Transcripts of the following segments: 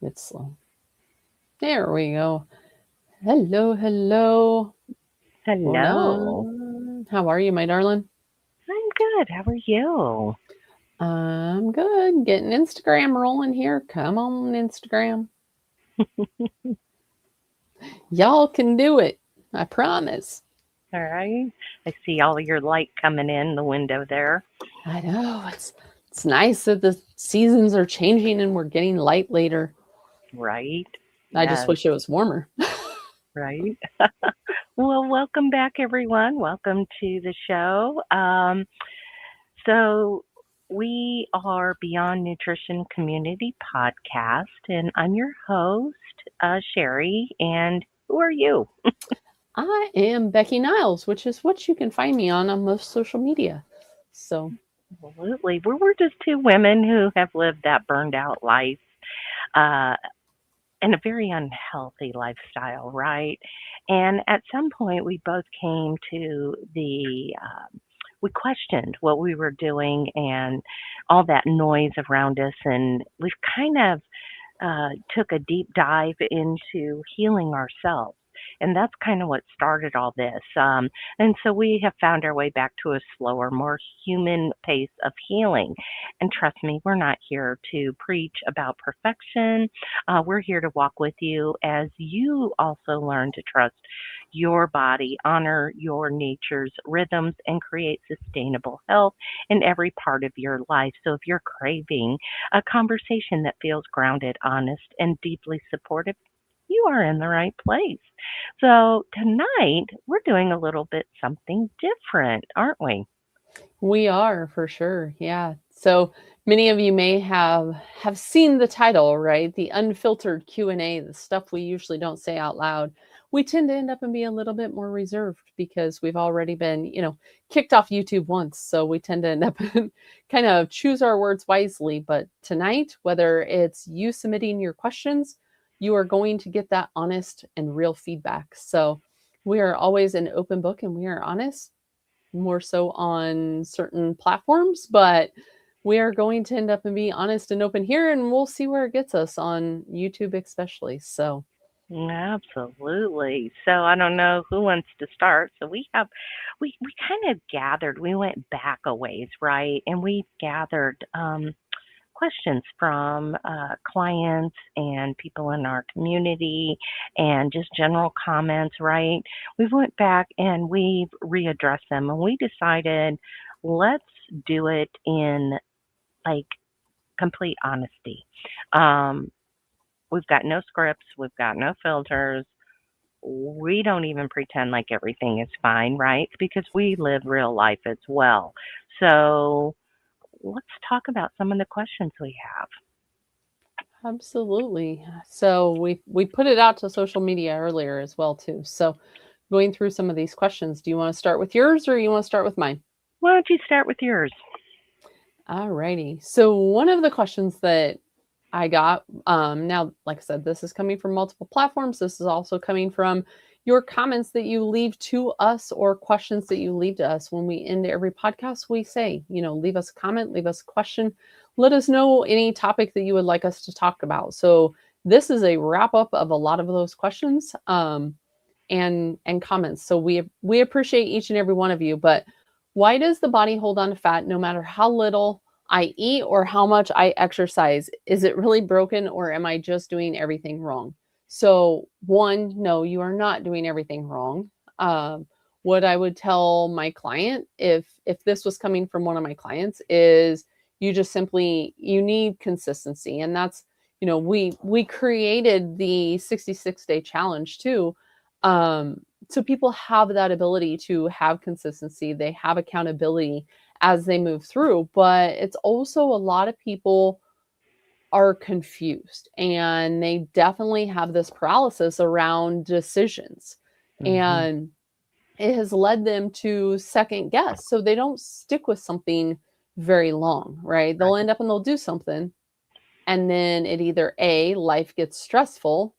It's slow. There we go. Hello, hello. Hold Hello. on. How are you, my darling? I'm good. How are you? I'm good. Getting Instagram rolling here. Come on, Instagram. Y'all can do it. I promise. All right. I see all your light coming in the window there. I know. It's nice that the seasons are changing and we're getting light later. Right. I just Yes, wish it was warmer. right. Well, welcome back, everyone. Welcome to the show. So, we are Beyond Nutrition Community Podcast, and I'm your host, Sherry. And who are you? I am Becky Niles, which is what you can find me on most social media. So, Absolutely. We're just two women who have lived that burned out life. Uh, and a very unhealthy lifestyle, right? And at some point, we both came to we questioned what we were doing and all that noise around us, and we've kind of took a deep dive into healing ourselves. And that's kind of what started all this. And so we have found our way back to a slower, more human pace of healing. And trust me, we're not here to preach about perfection. We're here to walk with you as you also learn to trust your body, honor your nature's rhythms, and create sustainable health in every part of your life. So if you're craving a conversation that feels grounded, honest, and deeply supportive, you are in the right place. So tonight, we're doing a little bit something different, aren't we? we are for sure. Yeah. So many of you may have seen the title, right? The unfiltered Q&A, the stuff we usually don't say out loud. We tend to end up and be a little bit more reserved because we've already been, kicked off YouTube once. So we tend to end up and kind of choose our words wisely. But tonight, whether it's you submitting your questions, you are going to get that honest and real feedback. So we are always an open book and we are honest, more so on certain platforms, but we are going to end up and be honest and open here, and we'll see where it gets us on YouTube, especially. So, Absolutely. So I don't know who wants to start. So we kind of gathered. We went back a ways, right? And we gathered questions from clients and people in our community and just general comments, right? We went back and we've readdressed them, and we decided let's do it in like complete honesty. Um, we've got no scripts, we've got no filters. We don't even pretend like everything is fine, right? Because we live real life as well. So let's talk about some of the questions we have. absolutely. So we put it out to social media earlier as well too. So, going through some of these questions, do you want to start with yours or you want to start with mine? Why don't you start with yours? Alrighty. So one of the questions that I got, now, like I said, this is coming from multiple platforms. This is also coming from your comments that you leave to us or questions that you leave to us. When we end every podcast, we say, leave us a comment, leave us a question, let us know any topic that you would like us to talk about. So this is a wrap up of a lot of those questions, and comments. So we appreciate each and every one of you. But why does the body hold on to fat no matter how little I eat or how much I exercise? Is it really broken or am I just doing everything wrong? So, one, no, you are not doing everything wrong. Um, what I would tell my client, if this was coming from one of my clients, is you need consistency, and that's, we created the 66-day challenge too, um, so people have that ability to have consistency. They have accountability as they move through, but it's also a lot of people are confused and they definitely have this paralysis around decisions. Hmm. And it has led them to second guess. So they don't stick with something very long, right? They'll Right. end up and they'll do something. And then it either A, life gets stressful,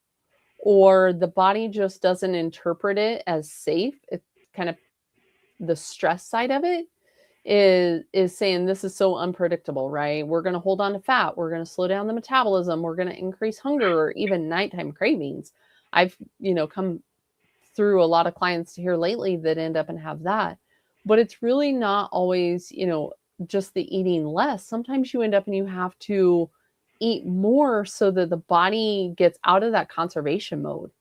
or the body just doesn't interpret it as safe. It's kind of the stress side of it. is saying this is so unpredictable, right? We're going to hold on to fat, we're going to slow down the metabolism, we're going to increase hunger or even nighttime cravings. I've, come through a lot of clients here lately that end up and have that. But it's really not always, just the eating less. Sometimes you end up and you have to eat more so that the body gets out of that conservation mode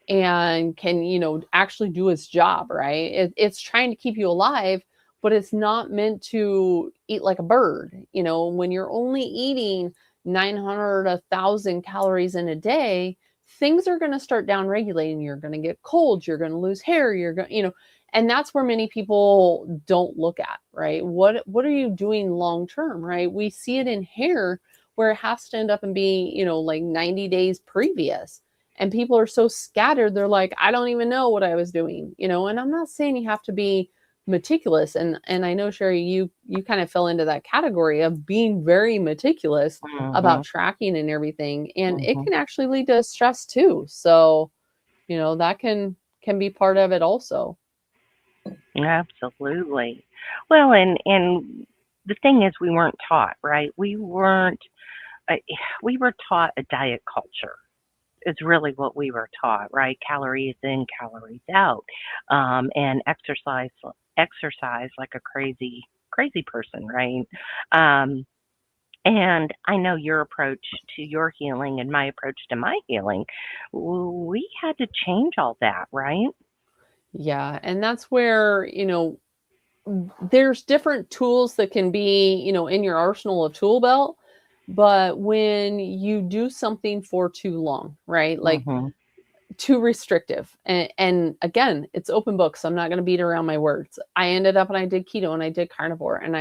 and can, actually do its job, right? It's trying to keep you alive, but it's not meant to eat like a bird. When you're only eating 900, 1,000 calories in a day, things are going to start down regulating. You're going to get cold, you're going to lose hair, you're going, and that's where many people don't look at, right? What are you doing long term, right? We see it in hair where it has to end up and be, like 90 days previous, and people are so scattered, they're like, I don't even know what I was doing, and I'm not saying you have to be meticulous, and I know, Sherri, you kind of fell into that category of being very meticulous Mhm. about tracking and everything, and it Mhm. can actually lead to stress too. So that can be part of it also. Absolutely. Well, and the thing is, we weren't taught, right? Uh, we were taught a diet culture. Is really what we were taught, right? Calories in, calories out, and exercise like a crazy person, right? Um, and I know your approach to your healing and my approach to my healing, we had to change all that, right? Yeah, and that's where, there's different tools that can be, in your arsenal of tool belt, but when you do something for too long, right? Like Mhm. too restrictive. And again, it's open book, so I'm not going to beat around my words. I ended up and I did keto and I did carnivore, and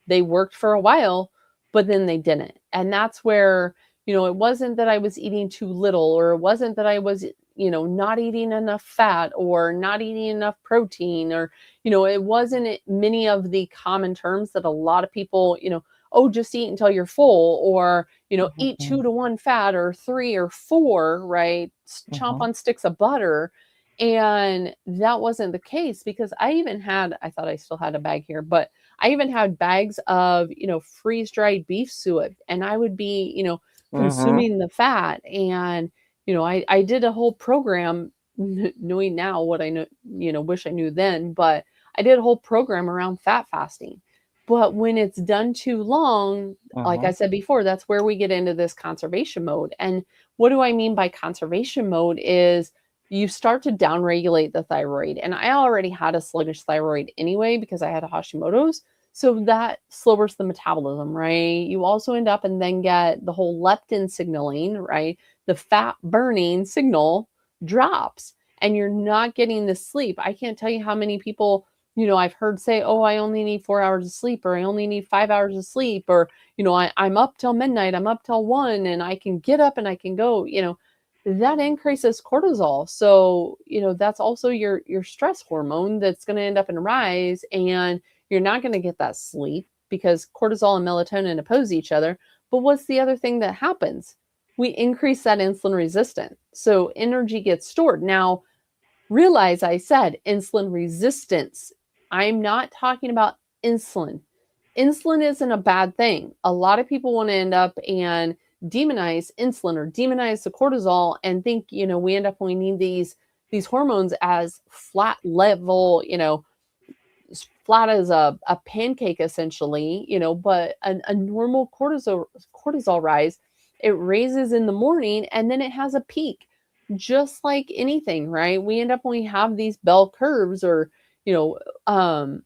they worked for a while, but then they didn't. And that's where, it wasn't that I was eating too little, or it wasn't that I was, not eating enough fat or not eating enough protein, or, it wasn't many of the common terms that a lot of people, oh, just eat until you're full, or eat Mhm. 2 to 1 fat, or 3 or 4, right? Chomp Mhm. on sticks of butter. And that wasn't the case, because I thought I still had a bag here, but I even had bags of, freeze dried beef suet, and I would be, Mhm. consuming the fat. And, I did a whole program, knowing now what I know, wish I knew then, but I did a whole program around fat fasting. But when it's done too long, like I Mhm. said before, that's where we get into this conservation mode. And what do I mean by conservation mode is you start to downregulate the thyroid. And I already had a sluggish thyroid anyway because I had Hashimoto's. So that slows the metabolism, right? You also end up and then get the whole leptin signaling, right? The fat burning signal drops, and you're not getting the sleep. I can't tell you how many people, I've heard say, oh, I only need 4 hours of sleep, or I only need 5 hours of sleep, or, I'm up till midnight, I'm up till 1, and I can get up and I can go, that increases cortisol. So, that's also your stress hormone that's going to end up and rise, and you're not going to get that sleep because cortisol and melatonin oppose each other. But what's the other thing that happens? We increase that insulin resistance. So energy gets stored. Now, realize I said insulin resistance. I'm not talking about insulin. Insulin isn't a bad thing. A lot of people want to end up and demonize insulin or demonize the cortisol and think, we end up we need these hormones as flat level, as flat as a pancake essentially, but a normal cortisol rise, it raises in the morning and then it has a peak, just like anything, right? We end up when we have these bell curves, or you know um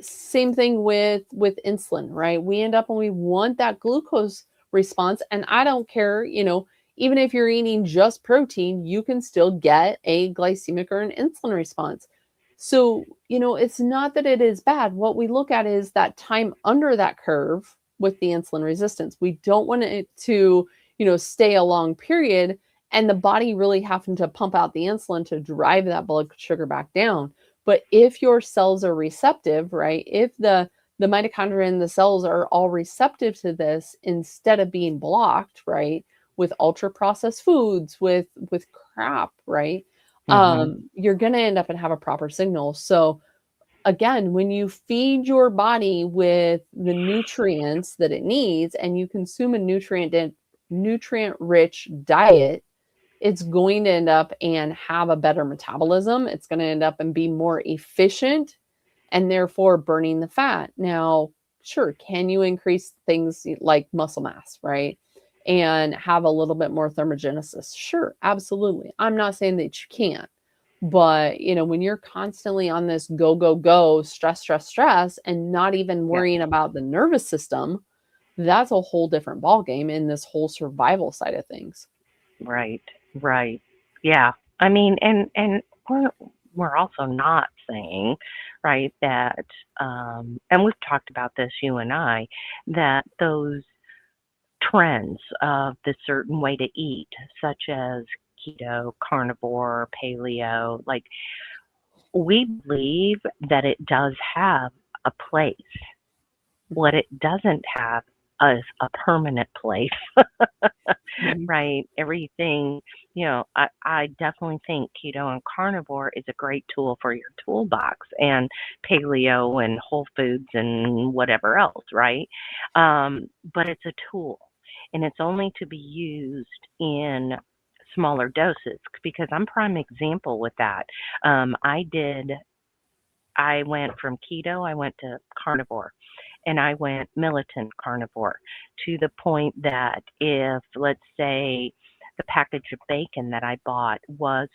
same thing with insulin, right? We end up when we want that glucose response, and I don't care, even if you're eating just protein, you can still get a glycemic or an insulin response. So, it's not that it is bad. What we look at is that time under that curve with the insulin resistance. We don't want it to, stay a long period and the body really having to pump out the insulin to drive that blood sugar back down. But if your cells are receptive, right? If the mitochondria in the cells are all receptive to this instead of being blocked, right? With ultra processed foods, with crap, right? Mhm. You're going to end up and have a proper signal. So again, when you feed your body with the nutrients that it needs and you consume a nutrient rich diet, it's going to end up and have a better metabolism. It's going to end up and be more efficient and therefore burning the fat. Now, sure, can you increase things like muscle mass, right? And have a little bit more thermogenesis? Sure, absolutely. I'm not saying that you can't. But, when you're constantly on this go, go, go, stress, stress, stress, and not even Yeah. worrying about the nervous system, that's a whole different ballgame in this whole survival side of things. Right. Right. Yeah. I mean, and we're also not saying, right, that and we've talked about this, you and I, that those trends of the certain way to eat, such as keto, carnivore, paleo, like we believe that it does have a place. What it doesn't have is a permanent place. Mhm. Right? Everything, I definitely think keto and carnivore is a great tool for your toolbox, and paleo and whole foods and whatever else, right? But it's a tool, and it's only to be used in smaller doses, because I'm prime example with that. I did I went from keto, I went to carnivore, and I went militant carnivore, to the point that if, let's say, the package of bacon that I bought was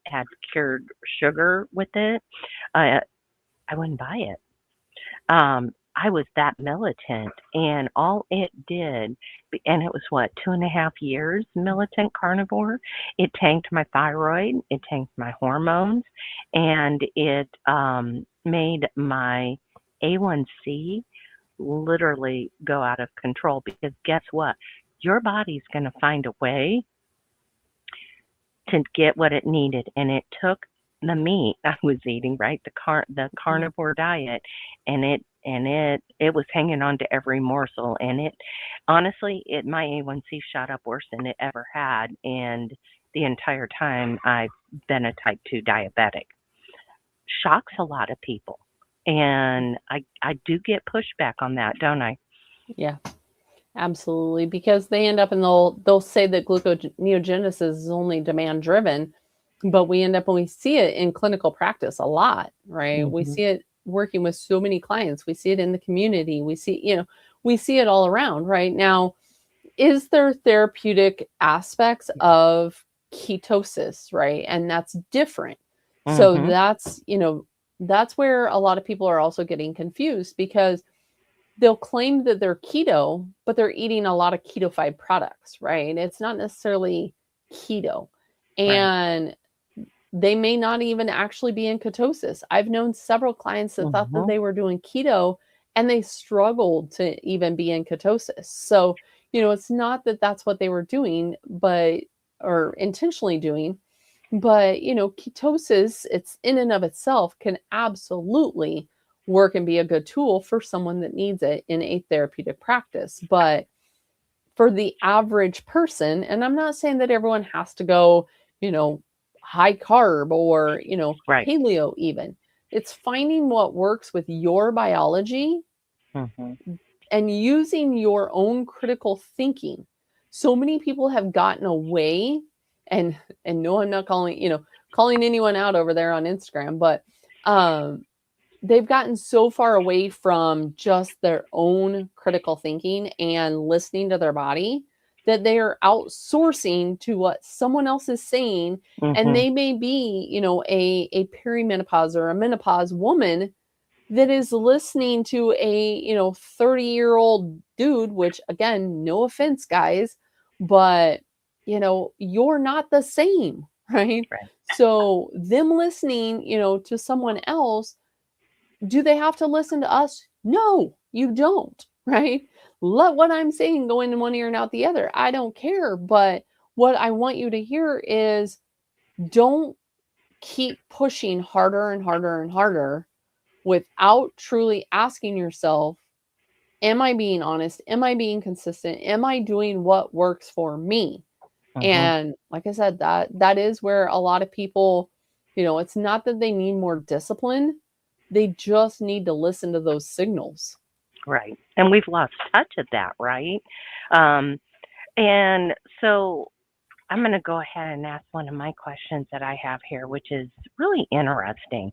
had cured sugar with it, uh, I wouldn't buy it. I was that militant, and all it did, and it was what, 2.5 years militant carnivore. It tanked my thyroid, it tanked my hormones, and it made my A1C literally go out of control, because guess what? Your body's going to find a way to get what it needed, and it took the meat I was eating, right, the Mhm. carnivore diet, and it was hanging on to every morsel, and it honestly, it my A1C shot up worse than it ever had, and the entire time I've been a type 2 diabetic. Shocks a lot of people, and I do get pushback on that, don't I? Yeah, absolutely. Because they end up and they'll say that gluconeogenesis is only demand driven, but we end up and we see it in clinical practice a lot, right? We Mhm. see it working with so many clients. We see it in the community. We see it all around right now. Is there therapeutic aspects of ketosis, right? And that's different. So Mhm. that's where a lot of people are also getting confused because they'll claim that they're keto, but they're eating a lot of ketofied products, right? It's not necessarily keto. Right. And they may not even actually be in ketosis. I've known several clients that thought that Mhm. they were doing keto and they struggled to even be in ketosis. So, it's not that that's what they were doing, or intentionally doing, but, ketosis, it's in and of itself can absolutely work and be a good tool for someone that needs it in a therapeutic practice. But for the average person, and I'm not saying that everyone has to go, you know, high carb or, Right. paleo even. It's finding what works with your biology Mhm. and using your own critical thinking. So many people have gotten away and no, I'm not calling anyone out over there on Instagram, but um they've gotten so far away from just their own critical thinking and listening to their body that they are outsourcing to what someone else is saying. And Mhm. they may be, a perimenopause or a menopause woman that is listening to a 30-year-old dude, which again, no offense guys, but you're not the same. Right? Right. So them listening to someone else, do they have to listen to us? No, you don't, right? Let what I'm saying go in one ear and out the other. I don't care. But what I want you to hear is, don't keep pushing harder and harder and harder without truly asking yourself, am I being honest? Am I being consistent? Am I doing what works for me? Mhm. And like I said, that is where a lot of people It's not that they need more discipline. They just need to listen to those signals. Right. And we've lost touch of that, right? Um, and so I'm going to go ahead and ask one of my questions that I have here, which is really interesting.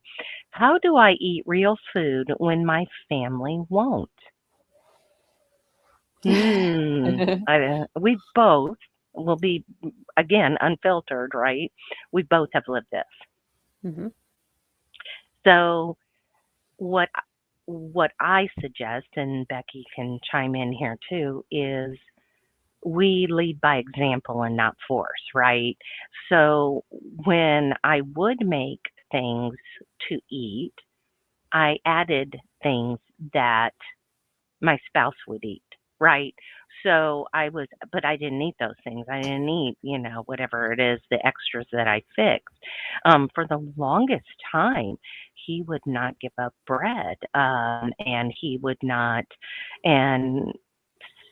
How do I eat real food when my family won't? We both will be, again, unfiltered, right? We both have lived this. Hmm. So what what I suggest, and Becky can chime in here too, is we lead by example and not force, right? So when I would make things to eat, I added things that my spouse would eat, right? So but I didn't eat those things. I didn't eat, whatever it is, the extras that I fixed. For the longest time, he would not give up bread, and he would not, and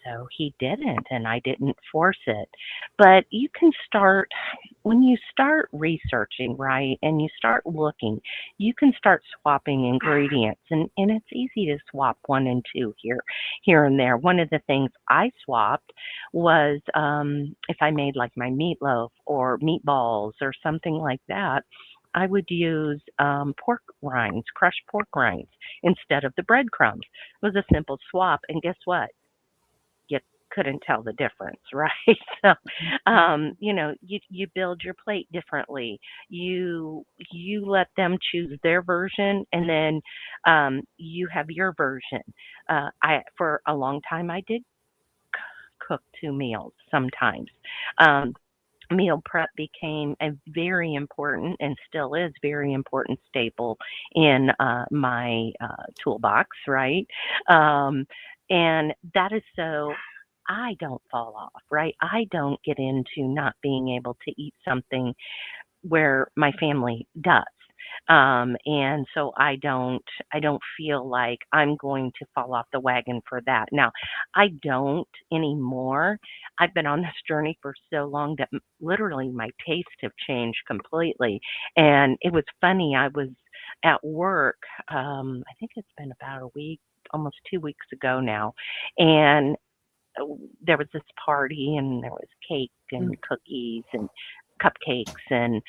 so he didn't, and I didn't force it. But you can start, when you start researching, right, and you start looking, you can start swapping ingredients, and it's easy to swap one and two here and there. One of the things I swapped was if I made like my meatloaf or meatballs or something like that, I would use pork rinds, crushed pork rinds, instead of the breadcrumbs. It was a simple swap, and guess what? You couldn't tell the difference, right? So, you build your plate differently. You let them choose their version, and then you have your version. I For a long time I did cook two meals sometimes. Um, Meal prep became a very important, and still is very important, staple in my toolbox, right? Um, and that is so I don't fall off, right? I don't get into not being able to eat something where my family does. And so I don't feel like I'm going to fall off the wagon for that. Now, I don't anymore. I've been on this journey for so long that literally my tastes have changed completely. And it was funny. I was at work. I think it's been about a week, almost 2 weeks ago now, and there was this party, and there was cake and cookies and cupcakes, and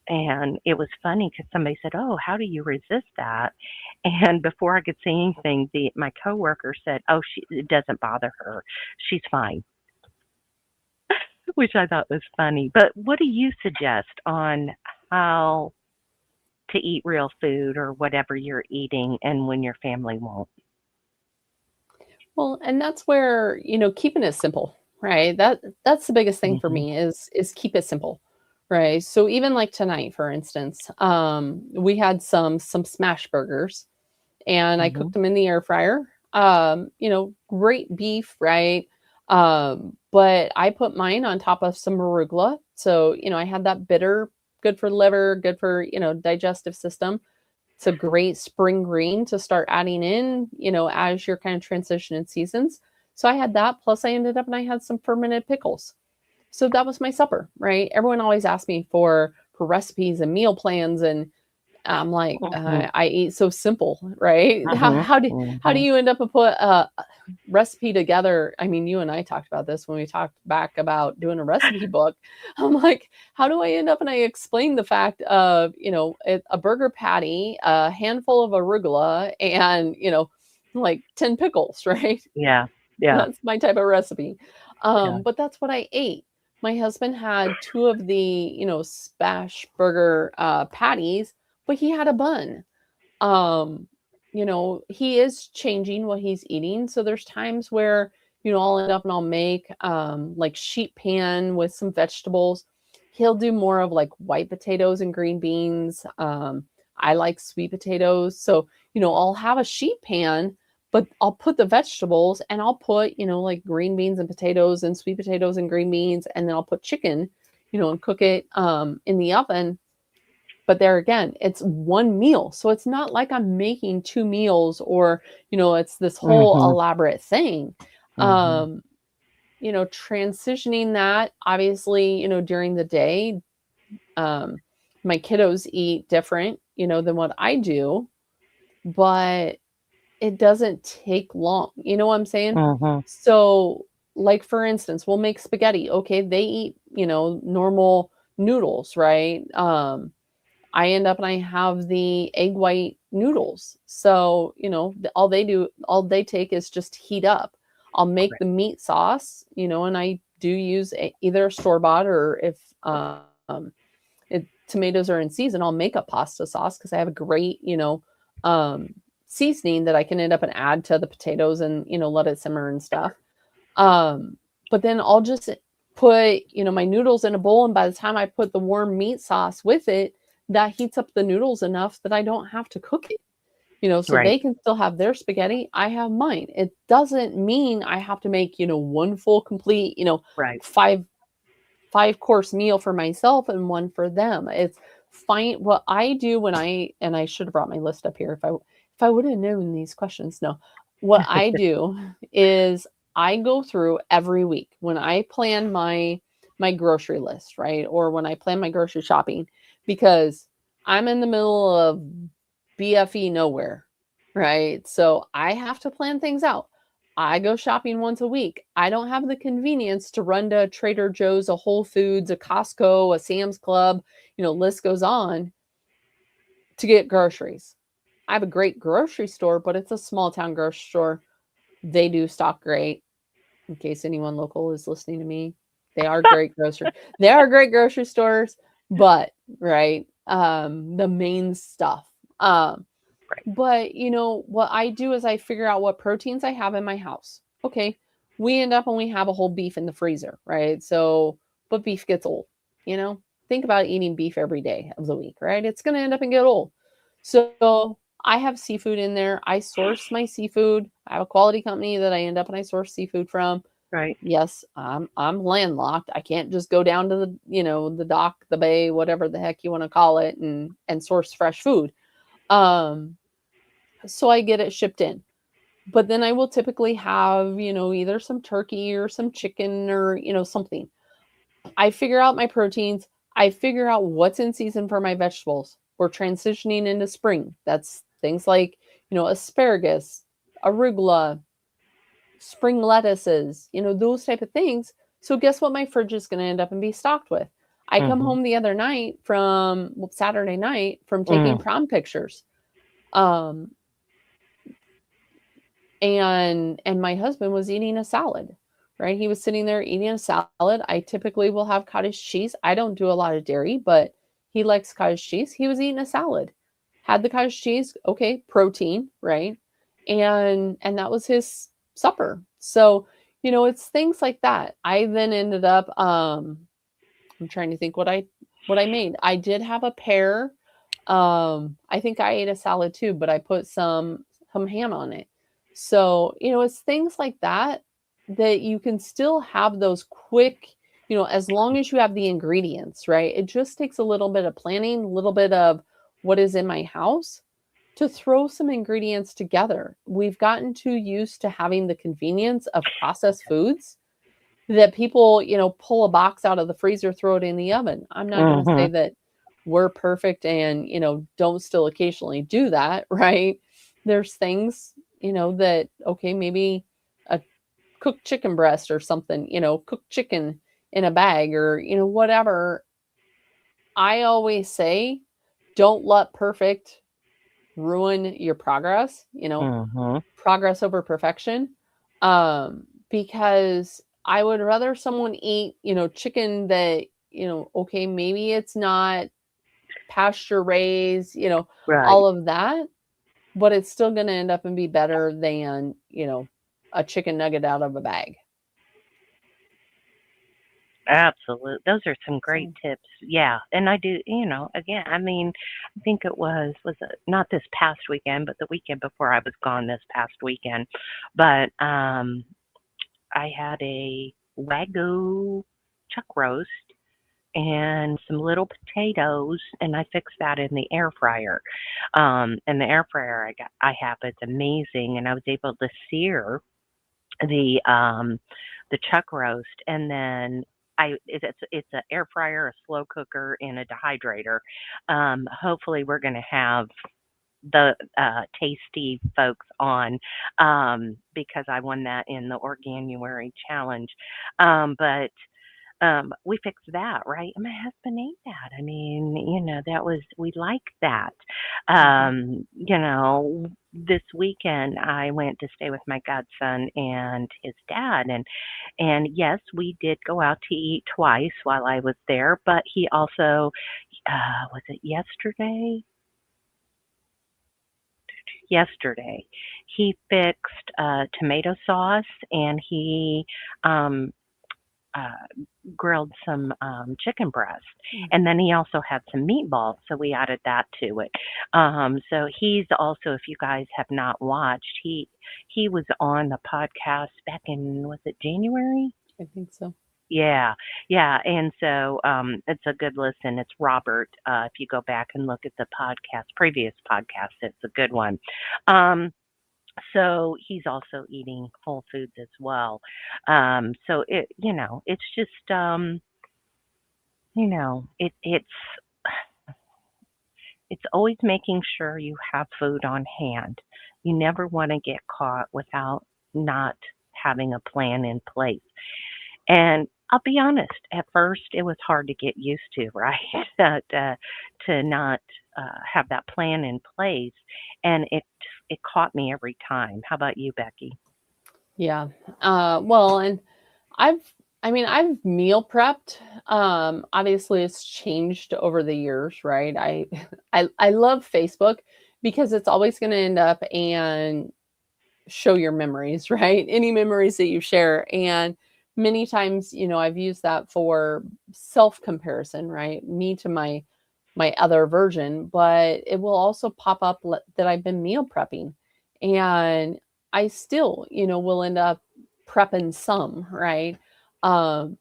and it was funny because somebody said, "Oh, how do you resist that?" And before I could say anything, my coworker said, "Oh, it doesn't bother her. She's fine," which I thought was funny. But what do you suggest on how to eat real food or whatever you're eating, and when your family won't? Well, and that's where, keeping it simple, right? That's the biggest thing for Hmm. me is keep it simple. Right. So even like tonight, for instance, we had some smash burgers and I Hmm. cooked them in the air fryer. Great beef, right? But I put mine on top of some arugula. So, I had that bitter, good for liver, good for, digestive system. It's a great spring green to start adding in, as you're kind of transitioning seasons. So I had that. Plus, I ended up and I had some fermented pickles. So that was my supper, right? Everyone always asks me for recipes and meal plans, and I'm like, Hmm. I eat so simple, right? How Hmm. how do how do Hmm. you end up and put a recipe together? I mean, you and I talked about this when we talked back about doing a recipe book. I'm like, how do I end up and I explain the fact of a burger patty, a handful of arugula, and like 10 pickles, right? Yeah. Yeah. That's my type of recipe. Yeah. But that's what I ate. My husband had two of the, smash burger patties, but he had a bun. Um, he is changing what he's eating. So there's times where, I'll end up and I'll make like sheet pan with some vegetables. He'll do more of like white potatoes and green beans. I like sweet potatoes. So, I'll have a sheet pan, but I'll put the vegetables and I'll put, like green beans and potatoes and sweet potatoes and green beans. And then I'll put chicken, and cook it in the oven. But there again, it's one meal. So it's not like I'm making two meals or, it's this whole Mhm. elaborate thing. Mhm. Transitioning that obviously, during the day, Um, my kiddos eat different, than what I do, but it doesn't take long. You know what I'm saying? Mhm. So, like for instance, we'll make spaghetti. Okay, they eat, normal noodles, right? I end up and I have the egg white noodles. So, all they take is just heat up. I'll make Correct. the meat sauce, and I do use either store bought, or if tomatoes are in season, I'll make a pasta sauce because I have a great, seasoning that I can end up and add to the potatoes and, let it simmer and stuff. Um, but then I'll just put, my noodles in a bowl. And by the time I put the warm meat sauce with it, that heats up the noodles enough that I don't have to cook it, so Right. they can still have their spaghetti. I have mine. It doesn't mean I have to make, one full complete, Right. five course meal for myself and one for them. It's fine. What I do when and I should have brought my list up here if I would have known these questions. No, what I do is I go through every week when I plan my grocery list, right? Or when I plan my grocery shopping, because I'm in the middle of BFE nowhere, right? So I have to plan things out. I go shopping once a week. I don't have the convenience to run to Trader Joe's, a Whole Foods, a Costco, a Sam's Club, list goes on to get groceries. I have a great grocery store, but it's a small town grocery store. They do stock great. In case anyone local is listening to me, they are great grocery. They are great grocery stores, but right, the main stuff. Right. But, what I do is I figure out what proteins I have in my house. Okay, we end up and we have a whole beef in the freezer, right? So, but beef gets old, you know? Think about eating beef every day of the week, right? It's going to end up and get old. So, I have seafood in there. I source my seafood. I have a quality company that I end up and I source seafood from. Right. Yes, I'm landlocked. I can't just go down to the, the dock, the bay, whatever the heck you want to call it, and source fresh food. Um, so I get it shipped in. But then I will typically have, either some turkey or some chicken or, something. I figure out my proteins. I figure out what's in season for my vegetables. We're transitioning into spring. That's things like, asparagus, arugula, spring lettuces, those type of things. So guess what my fridge is going to end up and be stocked with? I come Mhm. home the other night Saturday night from taking Mm. prom pictures. Um, and my husband was eating a salad, right? He was sitting there eating a salad. I typically will have cottage cheese. I don't do a lot of dairy, but he likes cottage cheese. He was eating a salad, had the cottage cheese. Okay, protein, right? And that was his supper. So, it's things like that. I then ended up I'm trying to think what I made. I did have a pear. I think I ate a salad too, but I put some ham on it. So, it's things like that that you can still have those quick, as long as you have the ingredients, right? It just takes a little bit of planning, a little bit of what is in my house to throw some ingredients together. We've gotten too used to having the convenience of processed foods that people, pull a box out of the freezer, throw it in the oven. I'm not going to say Mhm. that we're perfect and, don't still occasionally do that, right? There's things, that, okay, maybe a cooked chicken breast or something, cooked chicken in a bag or, whatever. I always say, don't let perfect ruin your progress, Mhm. progress over perfection. Because I would rather someone eat, chicken that, okay, maybe it's not pasture raised, Right. all of that, but it's still going to end up and be better than, a chicken nugget out of a bag. Absolutely. Those are some great So, tips. Yeah. And I do, again, I mean, I think was it not this past weekend, but the weekend before I was gone this past weekend. But I had a Wagyu chuck roast and some little potatoes, and I fixed that in the air fryer. And the air fryer I have, it's amazing, and I was able to sear the um the chuck roast, and then it's an air fryer, a slow cooker, and a dehydrator. Hopefully, we're going to have the tasty folks on because I won that in the Organuary challenge. But we fixed that, right? And my husband ate that. I mean, that was, we like that. Mhm. This weekend I went to stay with my godson and his dad, and yes, we did go out to eat twice while I was there, but he also, was it yesterday? Yesterday, he fixed tomato sauce and he um, uh, grilled some chicken breast, and then he also had some meatballs, so we added that to it. So he's also, if you guys have not watched, he was on the podcast back in, was it January? I think so. Yeah, yeah, and so it's a good listen. It's Robert. If you go back and look at the podcast, previous podcast, it's a good one. Um, so he's also eating whole foods as well. So it's just, it's always making sure you have food on hand. You never want to get caught without not having a plan in place. And I'll be honest, at first it was hard to get used to, right? To not have that plan in place, and it caught me every time. How about you, Becky? Yeah. Well, and I've, I've meal prepped. Obviously it's changed over the years, right? I love Facebook because it's always going to end up and show your memories, right? Any memories that you share. And many times, I've used that for self comparison, right? Me to my other version, but it will also pop up that I've been meal prepping. And I still, will end up prepping some, right? Um,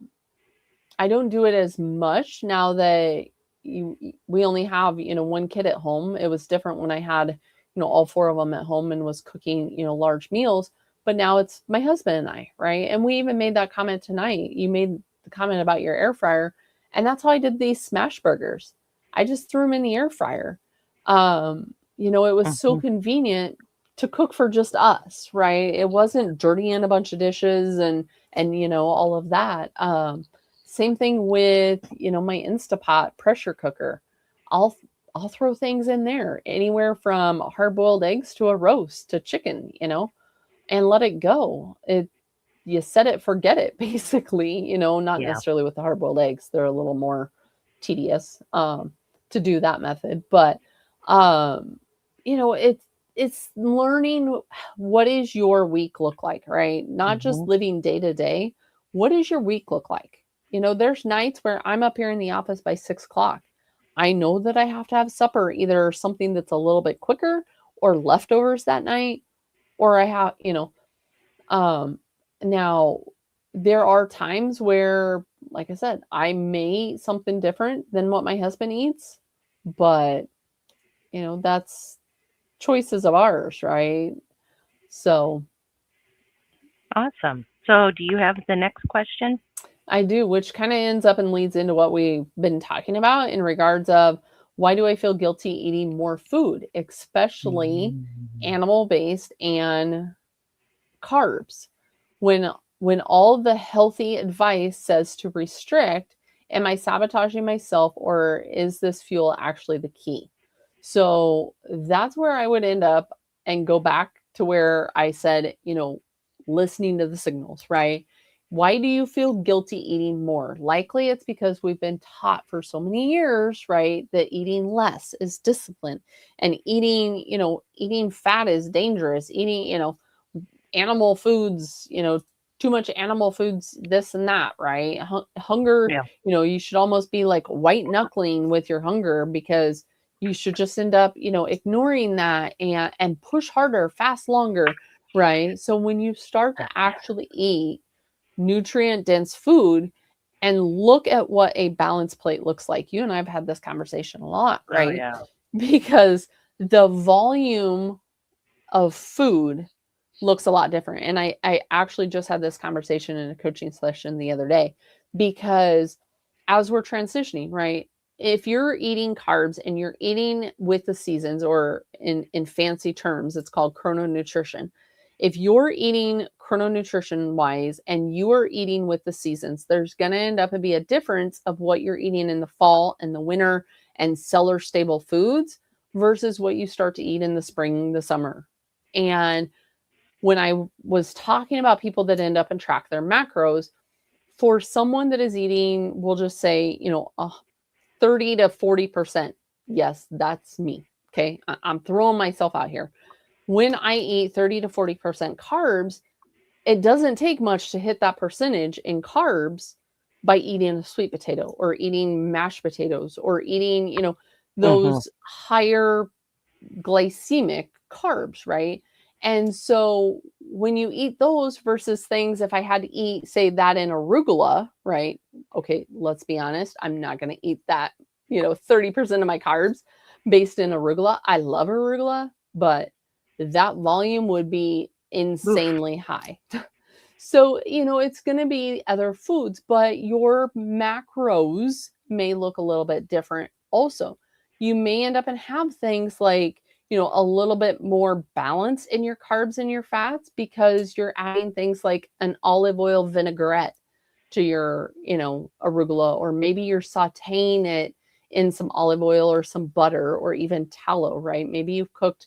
I don't do it as much now that we only have, one kid at home. It was different when I had, all four of them at home and was cooking, large meals. But now it's my husband and I, right? And we even made that comment tonight. You made the comment about your air fryer, and that's how I did these smash burgers. I just threw them in the air fryer. It was so Hmm. convenient to cook for just us, right? It wasn't dirtying a bunch of dishes and all of that. Same thing with, my Instapot pressure cooker. I'll I'll throw things in there, anywhere from hard-boiled eggs to a roast to chicken, and let it go. You set it, forget it, basically, not Yeah. necessarily with the hard-boiled eggs. They're a little more tedious to do that method, but um, it's learning what is your week look like, right? Not just Hmm. living day to day. What does your week look like? There's nights where I'm up here in the office by 6 o'clock. I know that I have to have supper, either something that's a little bit quicker or leftovers that night, or I have, um, now there are times where, like I said, I may eat something different than what my husband eats, but that's choices of ours, right? So Awesome. So, do you have the next question? I do, which kind of ends up and leads into what we've been talking about in regards of why do I feel guilty eating more food, especially Mm. animal based and carbs, when all the healthy advice says to restrict? Am I sabotaging myself, or is this fuel actually the key? So that's where I would end up and go back to where I said, listening to the signals, right? Why do you feel guilty eating more? Likely it's because we've been taught for so many years, right, that eating less is discipline, and eating fat is dangerous. Eating, animal foods, too much animal foods, this and that, right? Hunger, Yeah. you should almost be like white knuckling with your hunger, because you should just end up, ignoring that and push harder, fast longer, right? So when you start to actually eat nutrient dense food and look at what a balanced plate looks like, you and I've had this conversation a lot, Oh right? yeah. Because the volume of food looks a lot different. And I actually just had this conversation in a coaching session the other day, because as we're transitioning, right? If you're eating carbs and you're eating with the seasons, or in fancy terms, it's called chrononutrition. If you're eating chrononutrition wise and you are eating with the seasons, there's going to end up and be a difference of what you're eating in the fall and the winter and cellar stable foods versus what you start to eat in the spring, the summer. And when I was talking about people that end up and track their macros, for someone that is eating, we'll just say, 30 to 40%. Yes, that's me. Okay. I'm throwing myself out here. When I eat 30 to 40% carbs, it doesn't take much to hit that percentage in carbs by eating a sweet potato or eating mashed potatoes or eating, Mm-hmm. those higher glycemic carbs, right? And so when you eat those versus things, if I had to eat, say, that in arugula, right? Okay, let's be honest, I'm not going to eat that, 30% of my carbs based in arugula. I love arugula, but that volume would be Oof. insanely high. So, it's going to be other foods, but your macros may look a little bit different also. You may end up and have things like, a little bit more balance in your carbs and your fats because you're adding things like an olive oil vinaigrette to your, arugula, or maybe you're sauteing it in some olive oil or some butter or even tallow, right? Maybe you've cooked,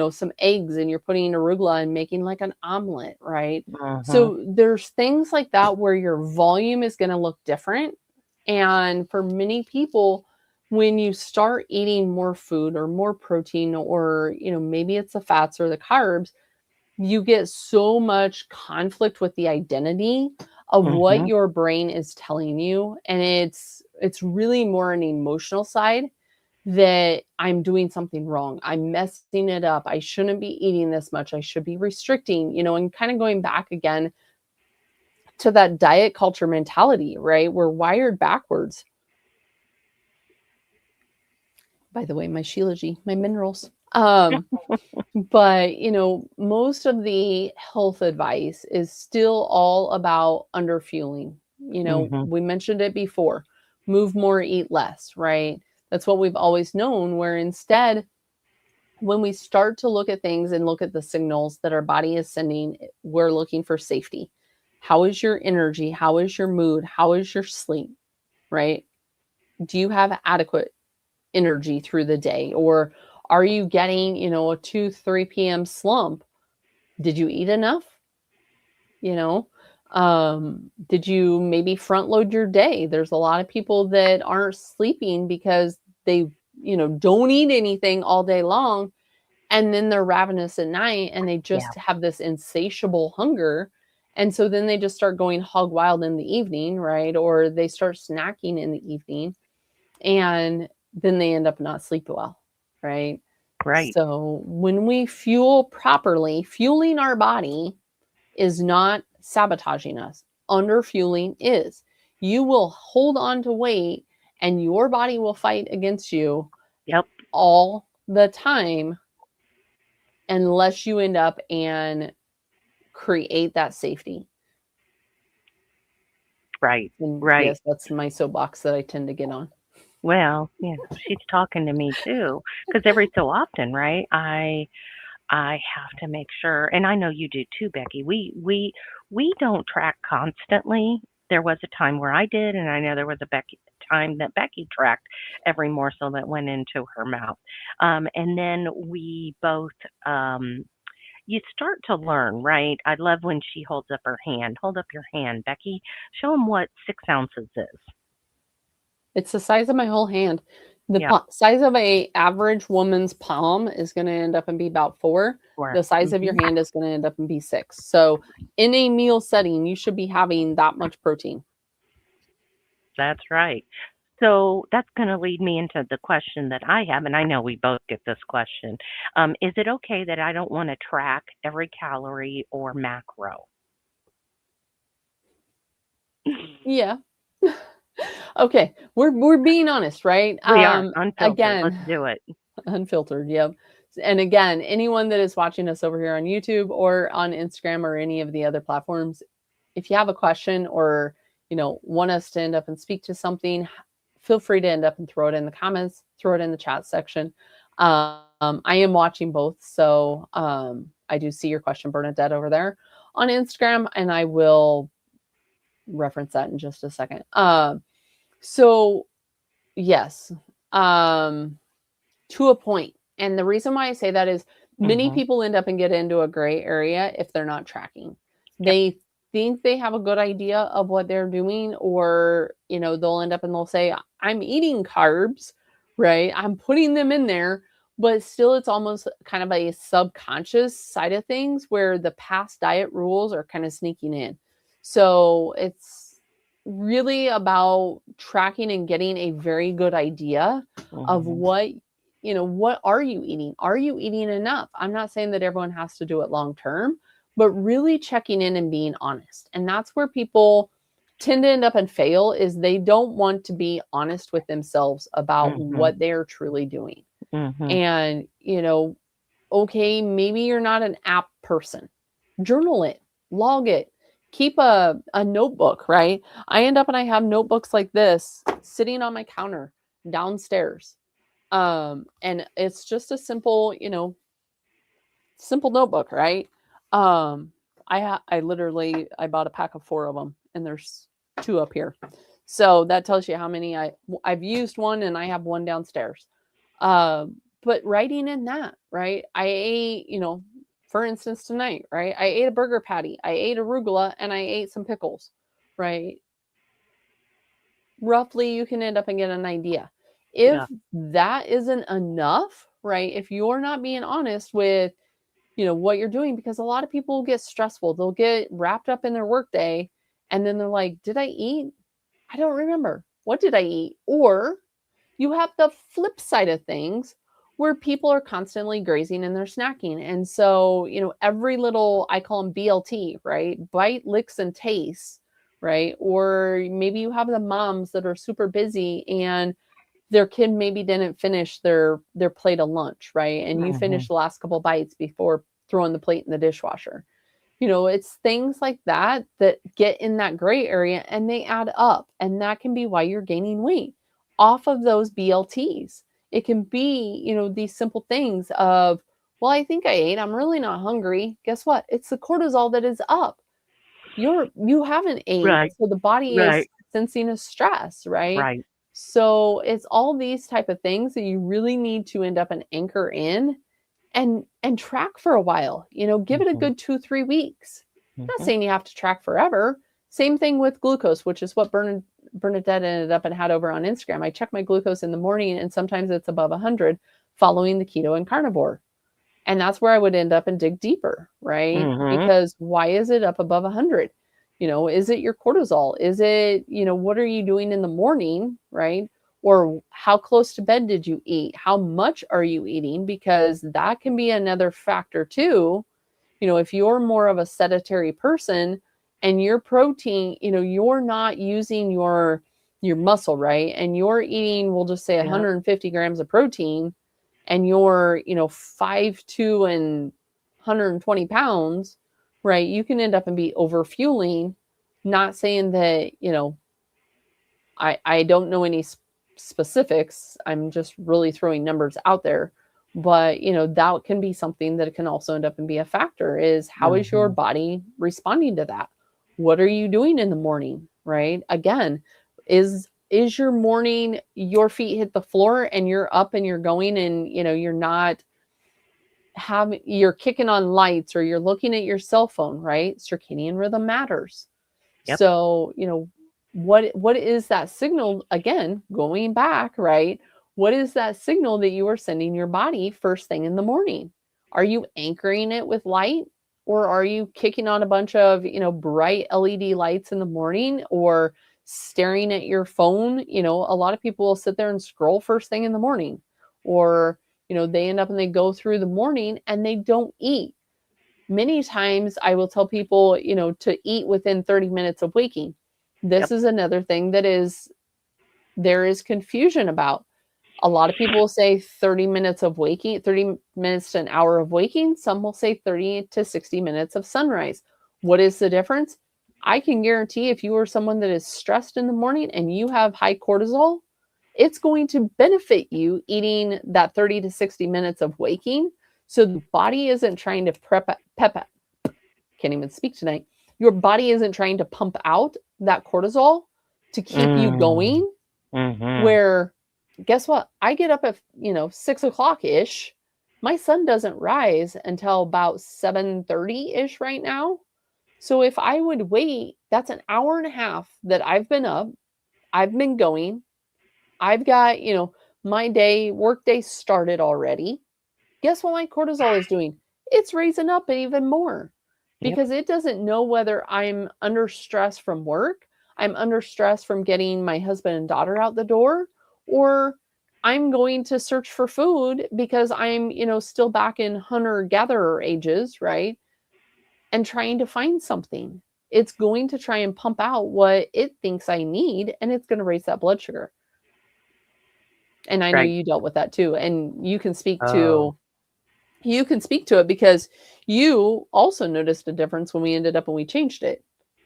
some eggs and you're putting arugula and making like an omelet, right? Mm-hmm. So there's things like that where your volume is going to look different. And for many people, when you start eating more food or more protein, or, maybe it's the fats or the carbs, you get so much conflict with the identity of what Mm-hmm. your brain is telling you. And it's really more an emotional side that I'm doing something wrong. I'm messing it up. I shouldn't be eating this much. I should be restricting, and kind of going back again to that diet culture mentality, right? We're wired backwards. By the way, my Shilajit, my minerals. But, most of the health advice is still all about underfueling. Mm-hmm. We mentioned it before, move more, eat less, right? That's what we've always known, where instead, when we start to look at things and look at the signals that our body is sending, we're looking for safety. How is your energy? How is your mood? How is your sleep, right? Do you have adequate energy through the day? Or are you getting, a 2, 3 p.m. slump? Did you eat enough? You know, did you maybe front load your day? There's a lot of people that aren't sleeping because they, don't eat anything all day long. And then they're ravenous at night and they Yeah. just have this insatiable hunger. And so then they just start going hog wild in the evening, right? Or they start snacking in the evening, and then they end up not sleeping well, right? Right. So when we fuel properly, fueling our body is not sabotaging us. Underfueling is. You will hold on to weight and your body will fight against you Yep. all the time unless you end up and create that safety. Right. And Right. yes, that's my soapbox that I tend to get on. Well, yeah, she's talking to me too, because every so often, right? I have to make sure, and I know you do too, Becky. We don't track constantly. There was a time where I did, and I know there was a time that Becky tracked every morsel that went into her mouth. And then we both, you start to learn, right? I love when she holds up her hand. Hold up your hand, Becky. Show them what 6 ounces is. It's the size of my whole hand. The Yeah, size of a average woman's palm is going to end up and be about 4. or The size of your hmm hand is going to end up and be 6. So in a meal setting, you should be having that much protein. that's right. So that's going to lead me into the question that I have, and I know we both get this question. Is it okay that I don't want to track every calorie or macro? Yeah. Okay, we're being honest, right? We are unfiltered. Let's Again, do it. unfiltered. Yep. And again, anyone that is watching us over here on YouTube or on Instagram or any of the other platforms, if you have a question or, want us to end up and speak to something, feel free to end up and throw it in the comments, throw it in the chat section. I am watching both. So I do see your question, Bernadette, over there on Instagram, and I will reference that in just a second. So yes, to a point. And the reason why I say that is many people end up and get into a gray area if they're not tracking. Yep. They think they have a good idea of what they're doing, or, they'll end up and they'll say, I'm eating carbs, right? I'm putting them in there, but still it's almost kind of a subconscious side of things where the past diet rules are kind of sneaking in. So it's really about tracking and getting a very good idea of what are you eating? Are you eating enough? I'm not saying that everyone has to do it long term, but really checking in and being honest. And that's where people tend to end up and fail, is they don't want to be honest with themselves about what they are truly doing. And, okay, maybe you're not an app person. Journal it, log it, keep a notebook, right? I end up and I have notebooks like this sitting on my counter downstairs. And it's just a simple, simple notebook, right? I bought a pack of 4 of them, and there's 2 up here. So that tells you how many I've used one, and I have one downstairs. But writing in that, right? I ate, for instance, tonight, right? I ate a burger patty, I ate arugula, and I ate some pickles, right? Roughly, you can end up and get an idea. If that isn't enough, right? If you're not being honest with, what you're doing, because a lot of people get stressful, they'll get wrapped up in their workday, and then they're like, did I eat? I don't remember. What did I eat? Or you have the flip side of things where people are constantly grazing and they're snacking. And so, every little, I call them BLT, right? Bite, licks, and tastes, right? Or maybe you have the moms that are super busy and their kid maybe didn't finish their plate of lunch, right? And you finish the last couple bites before throwing the plate in the dishwasher. It's things like that that get in that gray area, and they add up. And that can be why you're gaining weight off of those BLTs. It can be, these simple things of, well, I think I ate, I'm really not hungry. Guess what? It's the cortisol that is up. You haven't ate, Right. so the body is sensing a stress, right? Right. So it's all these type of things that you really need to end up and anchor in and track for a while. Give it a good 2-3 weeks. I'm not saying you have to track forever. Same thing with glucose, which is what Bernadette ended up and had over on Instagram. I check my glucose in the morning, and sometimes it's above 100 following the keto and carnivore. And that's where I would end up and dig deeper, right? Because why is it up above 100? Is it your cortisol? Is it, what are you doing in the morning, right? Or how close to bed did you eat? How much are you eating? Because that can be another factor too. If you're more of a sedentary person and your protein, you're not using your muscle, right? And you're eating, we'll just say 150 grams of protein, and you're, 5'2" and 120 pounds, right? You can end up and be over fueling. Not saying that, I don't know any specifics. I'm just really throwing numbers out there. But, that can be something that can also end up and be a factor, is how is your body responding to that? What are you doing in the morning, right? Again, is your morning, your feet hit the floor and you're up and you're going, and, you're not you're kicking on lights or you're looking at your cell phone, right? Circadian rhythm matters. So, what is that signal? Again, going back, right? What is that signal that you are sending your body first thing in the morning? Are you anchoring it with light, or are you kicking on a bunch of, bright LED lights in the morning, or staring at your phone? A lot of people will sit there and scroll first thing in the morning, or, they end up and they go through the morning and they don't eat. Many times I will tell people, to eat within 30 minutes of waking. This is another thing that there is confusion about. A lot of people will say 30 minutes of waking, 30 minutes to an hour of waking. Some will say 30 to 60 minutes of sunrise. What is the difference? I can guarantee if you are someone that is stressed in the morning and you have high cortisol, it's going to benefit you eating that 30 to 60 minutes of waking. So the body isn't trying to can't even speak tonight. Your body isn't trying to pump out that cortisol to keep you Mm. going. Mhm. Where, guess what? I get up at 6 o'clock ish. My sun doesn't rise until about 7:30 ish right now. So if I would wait, that's an hour and a half that I've been up. I've been going. I've got my work day started already. Guess what my cortisol is doing? It's raising up even more Yep. because it doesn't know whether I'm under stress from work, I'm under stress from getting my husband and daughter out the door, or I'm going to search for food because I'm, still back in hunter gatherer ages, right? And trying to find something. It's going to try and pump out what it thinks I need, and it's going to raise that blood sugar. And I know Right. you dealt with that too. And Oh. you can speak to it because you also noticed a difference when we ended up and we changed it.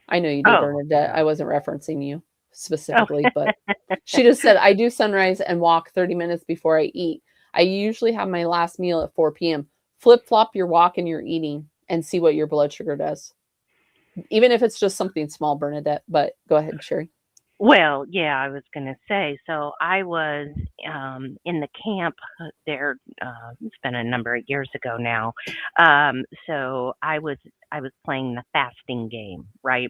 I know you did, Oh, Bernadette. yeah. I wasn't referencing you Oh. specifically, but she just said, I do sunrise and walk 30 minutes before I eat. I usually have my last meal at 4 p.m. Flip flop your walk and your eating and see what your blood sugar does. Even if it's just something small, Bernadette. But go ahead, Sherry. Well, yeah, I was gonna say, so I was, in the camp, there, it's been a number of years ago now. So I was playing the fasting game, right?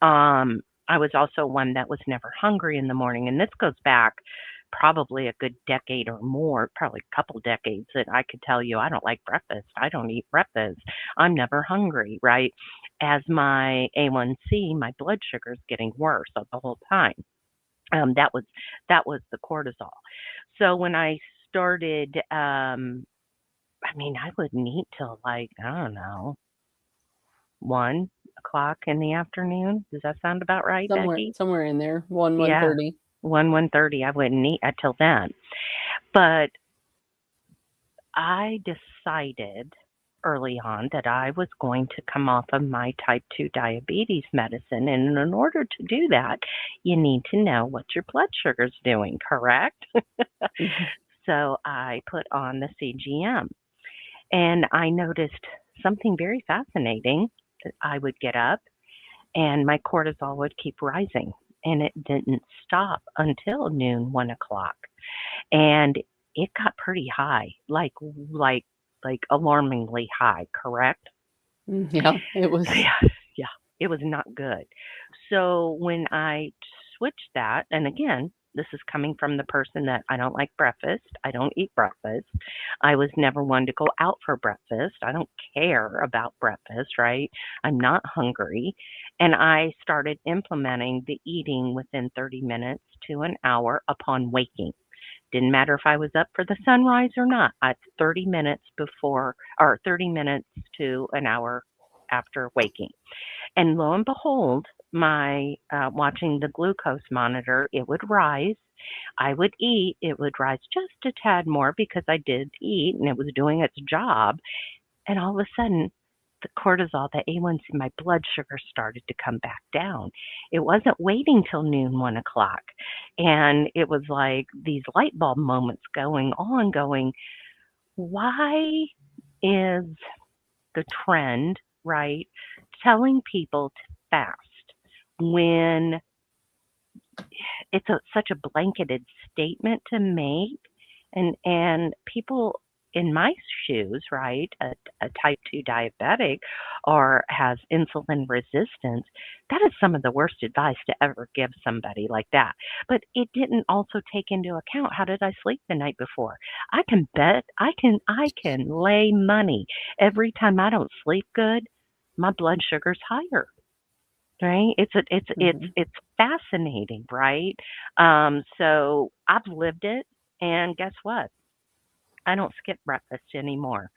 I was also one that was never hungry in the morning, and this goes back probably a good decade or more, probably a couple decades, that I could tell you I don't like breakfast. I don't eat breakfast. I'm never hungry, right? As my A1C, my blood sugar is getting worse the whole time. That was the cortisol. So when I started, I mean, I wouldn't eat till like, I don't know, 1 o'clock in the afternoon. Does that sound about right, Becky? Somewhere in there. 1 Yeah, 1:30. 1:30. I wouldn't eat until then. But I decided early on that I was going to come off of my type 2 diabetes medicine. And in order to do that, you need to know what your blood sugar's doing, correct? Mhm. So I put on the CGM and I noticed something very fascinating. I would get up and my cortisol would keep rising and it didn't stop until noon, 1 o'clock. And it got pretty high, like alarmingly high, correct? Yeah, it was. Yeah, yeah, it was not good. So when I switched that, and again, this is coming from the person that I don't like breakfast. I don't eat breakfast. I was never one to go out for breakfast. I don't care about breakfast, right? I'm not hungry. And I started implementing the eating within 30 minutes to an hour upon waking. Didn't matter if I was up for the sunrise or not. At 30 minutes before, or 30 minutes to an hour after waking. And lo and behold, my watching the glucose monitor, it would rise. I would eat, it would rise just a tad more because I did eat and it was doing its job. And all of a sudden, the cortisol, the A1C, my blood sugar started to come back down. It wasn't waiting till noon, 1 o'clock. And it was like these light bulb moments going on, going, why is the trend, right, telling people to fast when it's such a blanketed statement to make, and people in my shoes, right, a type 2 diabetic or has insulin resistance, that is some of the worst advice to ever give somebody like that. But it didn't also take into account, how did I sleep the night before? I can bet, I can lay money every time I don't sleep good, my blood sugar's higher. Right? Mhm. It's fascinating, right? So I've lived it, and guess what? I don't skip breakfast anymore,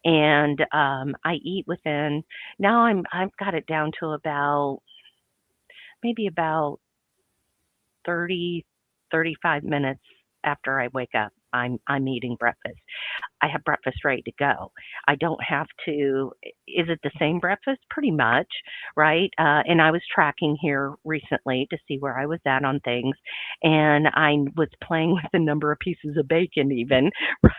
and I eat within. Now I've got it down to about maybe about 30, 35 minutes after I wake up, I'm eating breakfast. I have breakfast ready to go. I don't have to. Is it the same breakfast? Pretty much, right? And I was tracking here recently to see where I was at on things, and I was playing with the number of pieces of bacon, even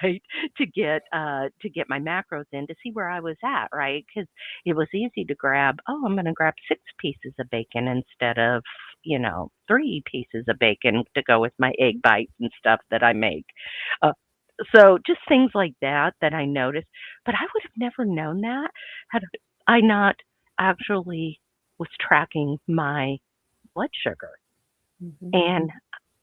right, to get my macros in to see where I was at, right? Because it was easy to grab. Oh, I'm going to grab 6 pieces of bacon instead of 3 pieces of bacon to go with my egg bites and stuff that I make. Uh, so just things like that that I noticed, but I would have never known that had I not actually was tracking my blood sugar. Mhm. And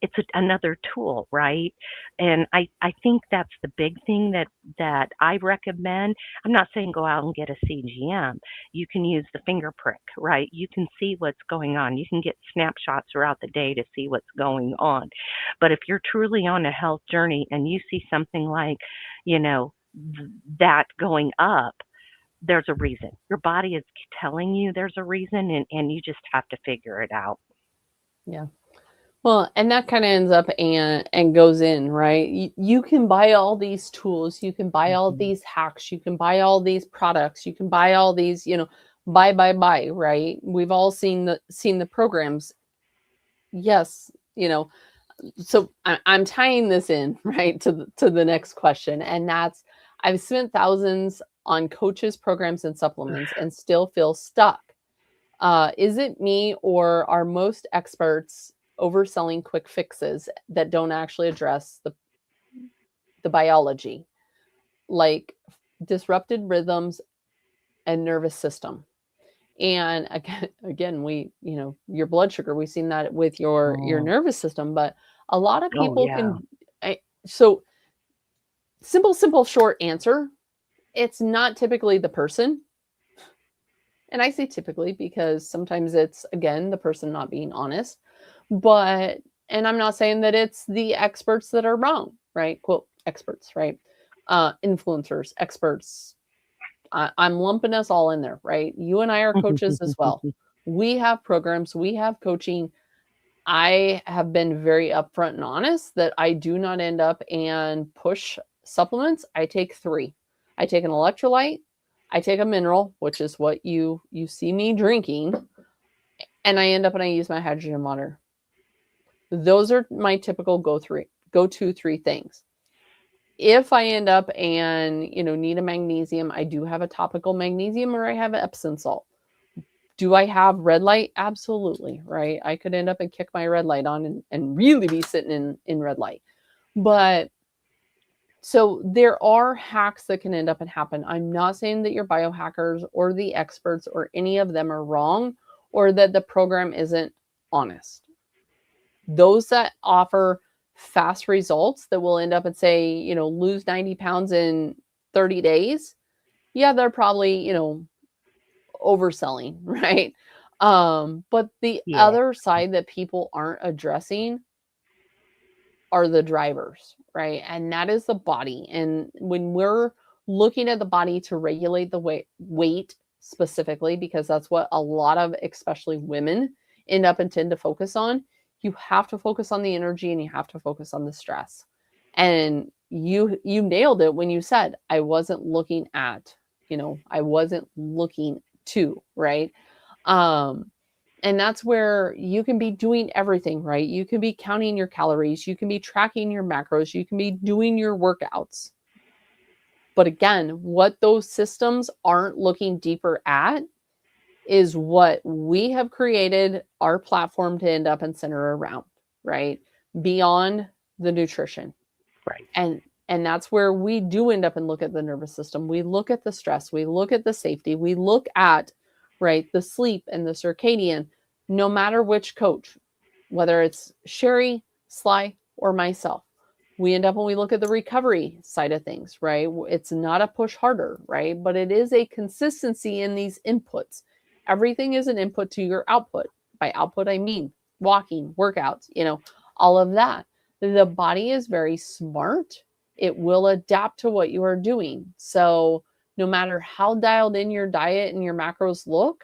it's another tool, right? And I think that's the big thing that I recommend. I'm not saying go out and get a CGM. You can use the finger prick, right? You can see what's going on. You can get snapshots throughout the day to see what's going on. But if you're truly on a health journey and you see something like, you know, that going up, there's a reason. Your body is telling you there's a reason, and you just have to figure it out. Yeah. Well, and that kind of ends up and goes in, right? You can buy all these tools, you can buy all Mhm. these hacks, you can buy all these products, you can buy all these, buy, right? We've all seen the programs. Yes, so I'm tying this in, right, to the next question, and that's I've spent thousands on coaches, programs, and supplements, and still feel stuck. Is it me, or are most experts overselling quick fixes that don't actually address the biology, like disrupted rhythms and nervous system? And again, your blood sugar, we've seen that with your Oh, nervous system, but a lot of oh people yeah. can. So simple, short answer: it's not typically the person. And I say typically because sometimes it's, again, the person not being honest. But, and I'm not saying that it's the experts that are wrong, right? Quote, experts, right? Influencers, experts. I'm lumping us all in there, right? You and I are coaches as well. We have programs, we have coaching. I have been very upfront and honest that I do not end up and push supplements. I take three. I take an electrolyte, I take a mineral, which is what you see me drinking, and I end up and I use my hydrogen water. Those are my typical go to three things. If I end up and need a magnesium, I do have a topical magnesium, or I have an Epsom salt. Do I have red light? Absolutely, right? I could end up and kick my red light on and really be sitting in red light. But so there are hacks that can end up and happen. I'm not saying that your biohackers or the experts or any of them are wrong, or that the program isn't honest. Those that offer fast results that will end up and say, lose 90 pounds in 30 days, yeah, they're probably, overselling, right? But the Yeah, other side that people aren't addressing are the drivers, right? And that is the body. And when we're looking at the body to regulate the weight specifically, because that's what a lot of, especially women, end up and tend to focus on, you have to focus on the energy and you have to focus on the stress. And you nailed it when you said I wasn't looking to, right? Um, and that's where you can be doing everything, right? You can be counting your calories, you can be tracking your macros, you can be doing your workouts. But again, what those systems aren't looking deeper at is what we have created our platform to end up and center around, right? Beyond the nutrition. right. And that's where we do end up and look at the nervous system. We look at the stress, we look at the safety, we look at, right, the sleep and the circadian. No matter which coach, whether it's Sherri, Sly, or myself, we end up when we look at the recovery side of things, right? It's not a push harder, right? But it is a consistency in these inputs. Everything is an input to your output. By output, I mean walking, workouts, all of that. The body is very smart. It will adapt to what you are doing. So no matter how dialed in your diet and your macros look,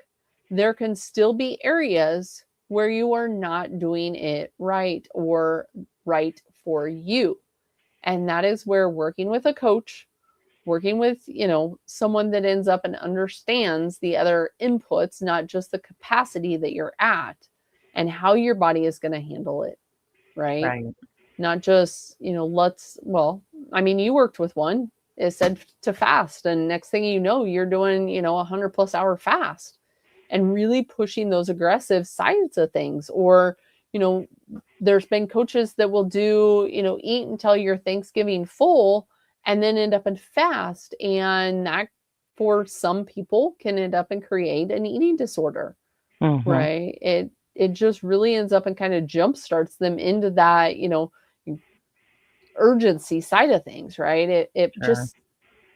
there can still be areas where you are not doing it right, or right for you. And that is where working with a coach, working with, someone that ends up and understands the other inputs, not just the capacity that you're at and how your body is going to handle it, right? Right. Not just, you worked with one. It said to fast, and next thing you know, you're doing, 100+ hour fast and really pushing those aggressive sides of things. Or, you know, there's been coaches that will do, eat until you're Thanksgiving full and then end up in fast. And that for some people can end up and create an eating disorder, Mhm. right? It just really ends up and kind of jump starts them into that, urgency side of things, right? It Sure. just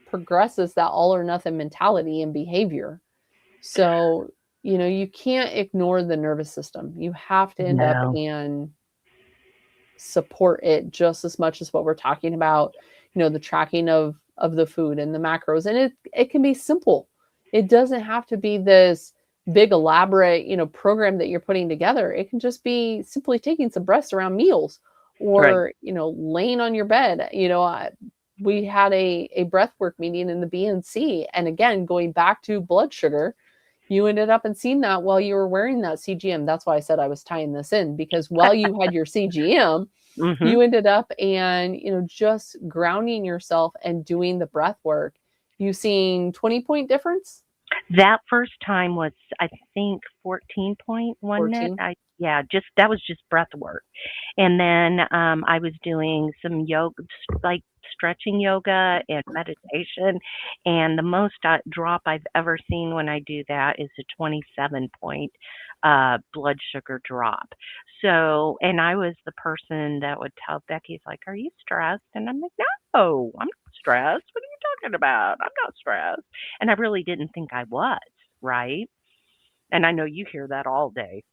progresses that all or nothing mentality and behavior. So, you can't ignore the nervous system. You have to end up No. and support it just as much as what we're talking about, the tracking of the food and the macros. And it can be simple. It doesn't have to be this big elaborate, program that you're putting together. It can just be simply taking some breaths around meals Right. or, laying on your bed. We had a breath work meeting in the BNC. And again, going back to blood sugar, you ended up and seeing that while you were wearing that CGM. That's why I said I was tying this in, because while you had your CGM, Mhm. you ended up and, just grounding yourself and doing the breath work. You seen 20-point difference? That first time was, I think, 14 point, wasn't it? 14. Just that was just breath work. And then I was doing some yoga, like stretching yoga and meditation. And the most drop I've ever seen when I do that is a 27-point blood sugar drop. So, and I was the person that would tell Becky's like, "Are you stressed?" And I'm like, "No, I'm not stressed. What are you talking about? I'm not stressed." And I really didn't think I was, right? And I know you hear that all day.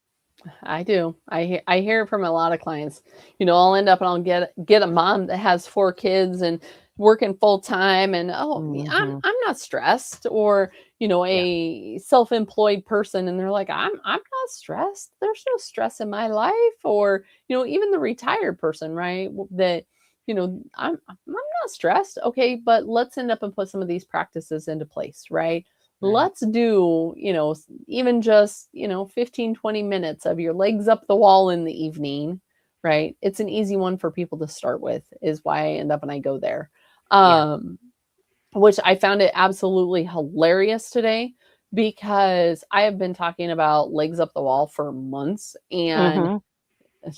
I do. I hear it from a lot of clients. I'll end up and I'll get a mom that has 4 kids and working full time, and Mhm. I'm not stressed. Or Yeah. a self-employed person, and they're like, I'm not stressed. There's no stress in my life. Or even the retired person, right? That I'm not stressed. Okay, but let's end up and put some of these practices into place, right? Right. Let's do, even just, 15, 20 minutes of your legs up the wall in the evening, right? It's an easy one for people to start with, is why I end up and I go there. Yeah. Um, which I found it absolutely hilarious today, because I have been talking about legs up the wall for months. And Mhm.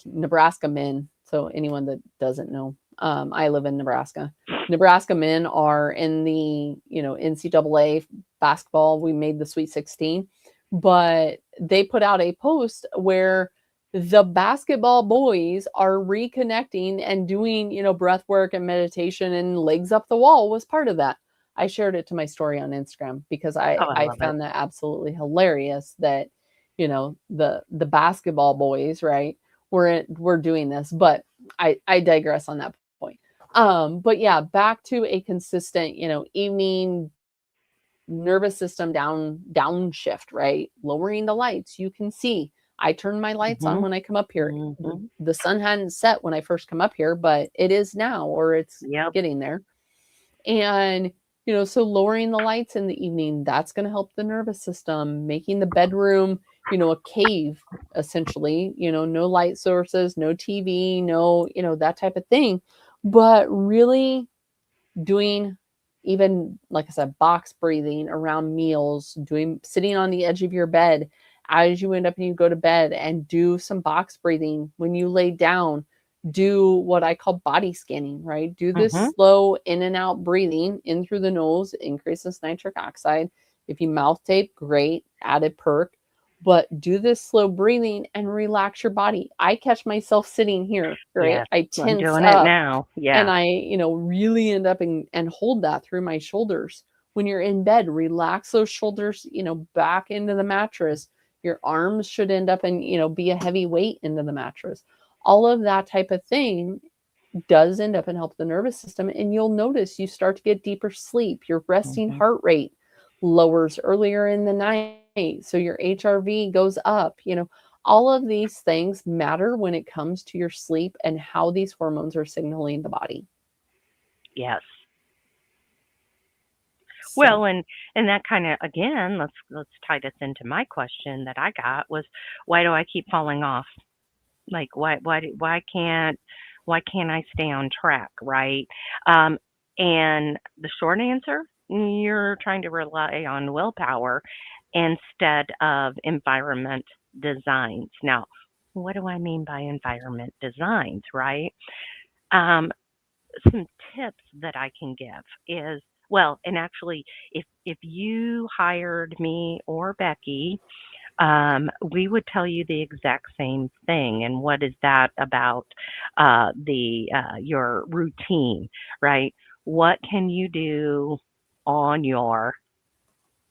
Nebraska men. So anyone that doesn't know, I live in Nebraska. Nebraska men are in the NCAA basketball. We made the Sweet 16, but they put out a post where the basketball boys are reconnecting and doing breath work and meditation, and legs up the wall was part of that. I shared it to my story on Instagram because Oh, I I I love it. found that absolutely hilarious that the basketball boys, right, we're doing this. But I digress on that point. But yeah, back to a consistent, evening nervous system downshift, right? Lowering the lights. You can see I turn my lights on Mhm. when I come up here. Mhm. The sun hadn't set when I first come up here, but it is now, or it's Yep. getting there. And, so lowering the lights in the evening, that's going to help the nervous system, making the bedroom, a cave, essentially, no light sources, no TV, no, that type of thing. But really doing, even like I said, box breathing around meals, doing, sitting on the edge of your bed as you end up and you go to bed, and do some box breathing when you lay down. Do what I call body scanning, right? Do this Mhm. slow in and out breathing in through the nose, increases nitric oxide. If you mouth tape, great, added perk. But do this slow breathing and relax your body. I catch myself sitting here, right? Yes. I I'm tense doing it up, now. and Yeah. I, really end up and hold that through my shoulders. When you're in bed, relax those shoulders, back into the mattress. Your arms should end up and, be a heavy weight into the mattress. All of that type of thing does end up and help the nervous system. And you'll notice you start to get deeper sleep. Your resting Mhm. heart rate lowers earlier in the night. So your HRV goes up, all of these things matter when it comes to your sleep and how these hormones are signaling the body. Yes. So, Well, and that kind of, again, let's tie this into my question that I got was, why do I keep falling off? Like, why can't I stay on track, right? Um, and the short answer, you're trying to rely on willpower instead of environment designs. Now, what do I mean by environment designs, right? Um, some tips that I can give is, well, and actually, if you hired me or Becky, we would tell you the exact same thing. And what is that about the your routine, right? What can you do on your,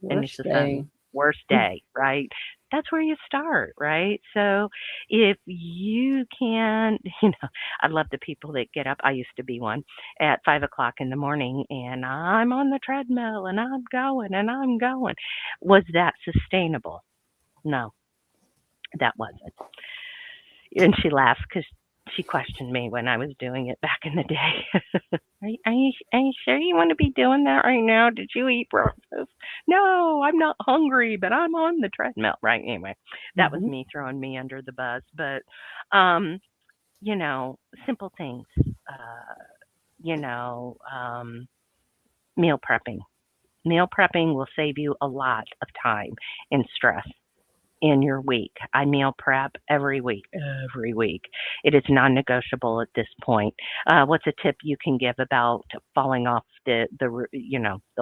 and this worst is day. worst day, right? That's where you start, right? So if you can, I love the people that get up. I used to be one at 5 o'clock in the morning, and I'm on the treadmill and I'm going and I'm going. Was that sustainable? No, that wasn't. And she laughed because she questioned me when I was doing it back in the day. Are you sure you want to be doing that right now? Did you eat breakfast? No, I'm not hungry, but I'm on the treadmill. Right. Anyway, that was Mhm. me throwing me under the bus. But, um, you know, simple things, you know, um, meal prepping. Meal prepping will save you a lot of time and stress in your week. I meal prep every week, every week. It is non-negotiable at this point. What's a tip you can give about falling off the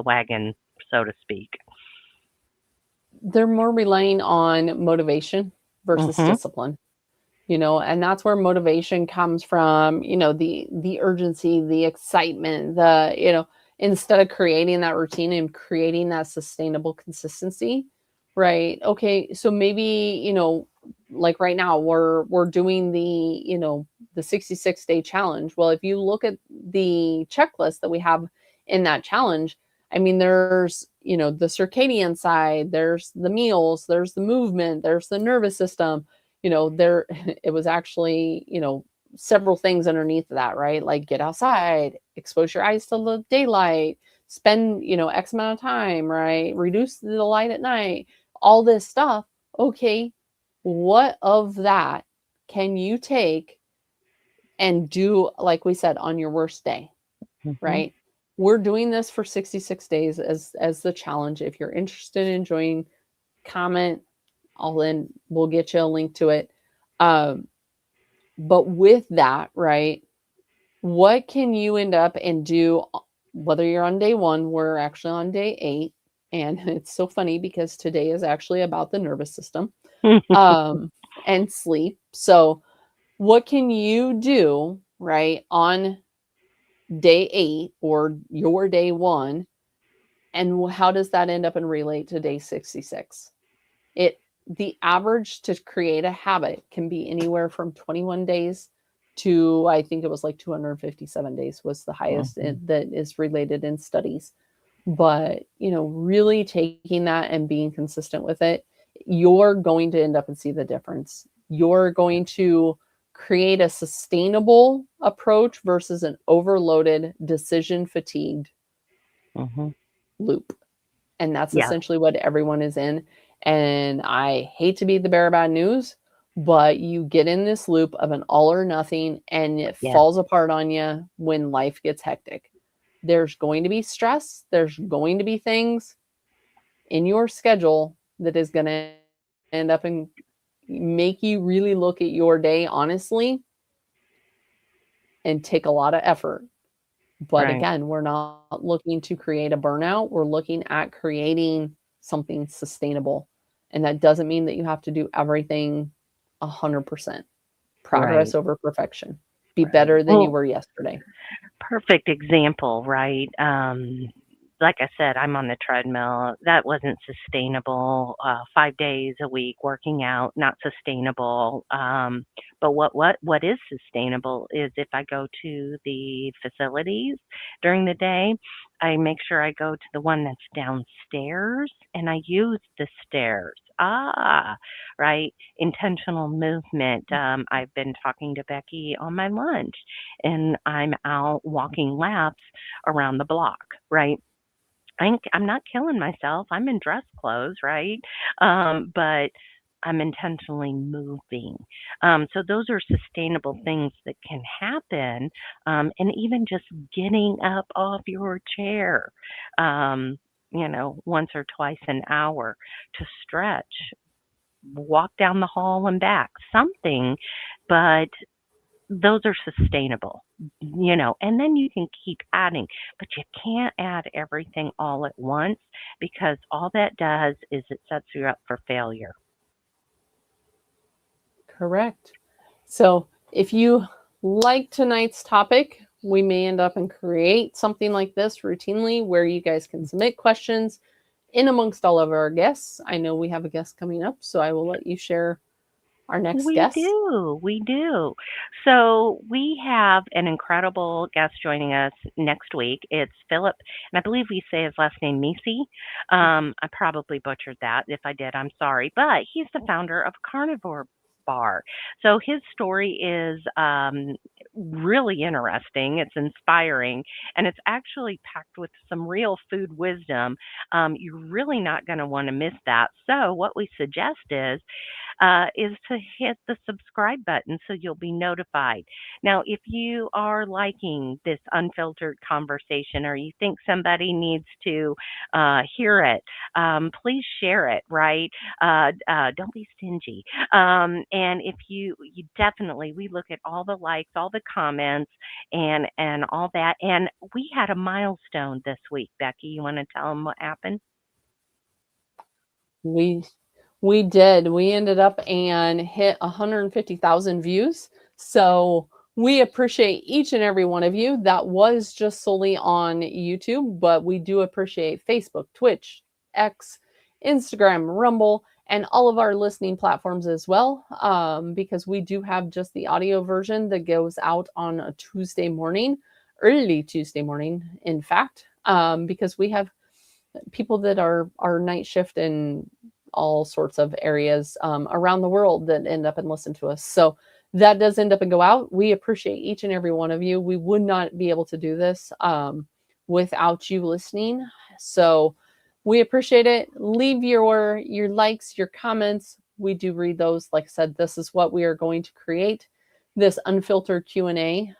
wagon, so to speak? They're more relying on motivation versus Mhm. discipline. And that's where motivation comes from, the urgency, the excitement, instead of creating that routine and creating that sustainable consistency, right? Okay, so maybe, like right now we're doing the 66-day challenge. Well, if you look at the checklist that we have in that challenge, I mean, there's, the circadian side, there's the meals, there's the movement, there's the nervous system, there it was actually, several things underneath that, right? Like get outside, expose your eyes to the daylight, spend, X amount of time, right? Reduce the light at night, all this stuff. Okay, what of that can you take and do, like we said, on your worst day, Mhm. right? We're doing this for 66 days as the challenge. If you're interested in joining, comment, we'll get you a link to it. Um, but with that, right, what can you end up and do, whether you're on day one, we're actually on day 8. And it's so funny because today is actually about the nervous system, um, and sleep. So, what can you do, right, on day 8 or your day one? And how does that end up and relate to day 66? It The average to create a habit can be anywhere from 21 days to, I think it was like 257 days was the highest Mhm. that is related in studies. But, really taking that and being consistent with it, you're going to end up and see the difference. You're going to create a sustainable approach versus an overloaded, decision fatigued Mhm. loop. And that's Yes. essentially what everyone is in. And I hate to be the bearer of bad news, but you get in this loop of an all or nothing and it Yes. falls apart on you when life gets hectic. There's going to be stress, there's going to be things in your schedule that is going to end up and make you really look at your day honestly and take a lot of effort. But Right. again, we're not looking to create a burnout. We're looking at creating something sustainable. And that doesn't mean that you have to do everything 100%. Right. Progress over perfection. Be Right. better than you Well, were yesterday. perfect example, right? like I said, I'm on the treadmill. That wasn't sustainable. 5 days a week working out, not sustainable. But what is sustainable is if I go to the facilities during the day, I make sure I go to the one that's downstairs and I use the stairs. Right. Intentional movement. I've been talking to Becky on my lunch and I'm out walking laps around the block, right? I'm not killing myself. I'm in dress clothes, right? But I'm intentionally moving. So those are sustainable things that can happen. And even just getting up off your chair, once or twice an hour to stretch, walk down the hall and back, something, but those are sustainable, and then you can keep adding, but you can't add everything all at once because all that does is it sets you up for failure. Correct. So if you like tonight's topic, we may end up and create something like this routinely where you guys can submit questions in amongst all of our guests. I know we have a guest coming up, so I will let you share our next We guest. do. We do. So we have an incredible guest joining us next week. It's Philip, and I believe we say his last name Misi. I probably butchered that. If I did, I'm sorry. But he's the founder of Carnivore Bar. So his story is really interesting. It's inspiring, and it's actually packed with some real food wisdom. You're really not going to want to miss that. So what we suggest is to hit the subscribe button so you'll be notified. Now, if you are liking this unfiltered conversation or you think somebody needs to hear it, please share it, right? Don't be stingy. And if you definitely, we look at all the likes, all the comments, and all that. And we had a milestone this week. Becky, you want to tell them what happened? We we did. We ended up and hit 150,000 views. So we appreciate each and every one of you. That was just solely on YouTube, but we do appreciate Facebook, Twitch, X, Instagram, Rumble, and all of our listening platforms as well, because we do have just the audio version that goes out on a Tuesday morning, early Tuesday morning, in fact, because we have people that are night shift in all sorts of areas around the world that end up and listen to us. So that does end up and go out. We appreciate each and every one of you. We would not be able to do this without you listening. So we appreciate it. Leave your likes, your comments. We do read those. Like I said, this is what we are going to create this unfiltered Q&A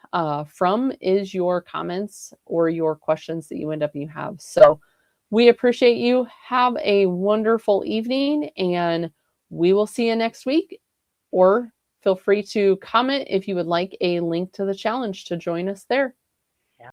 from is your comments or your questions that you end up and you have. So we appreciate you. Have a wonderful evening, and we will see you next week. Or feel free to comment if you would like a link to the challenge to join us there.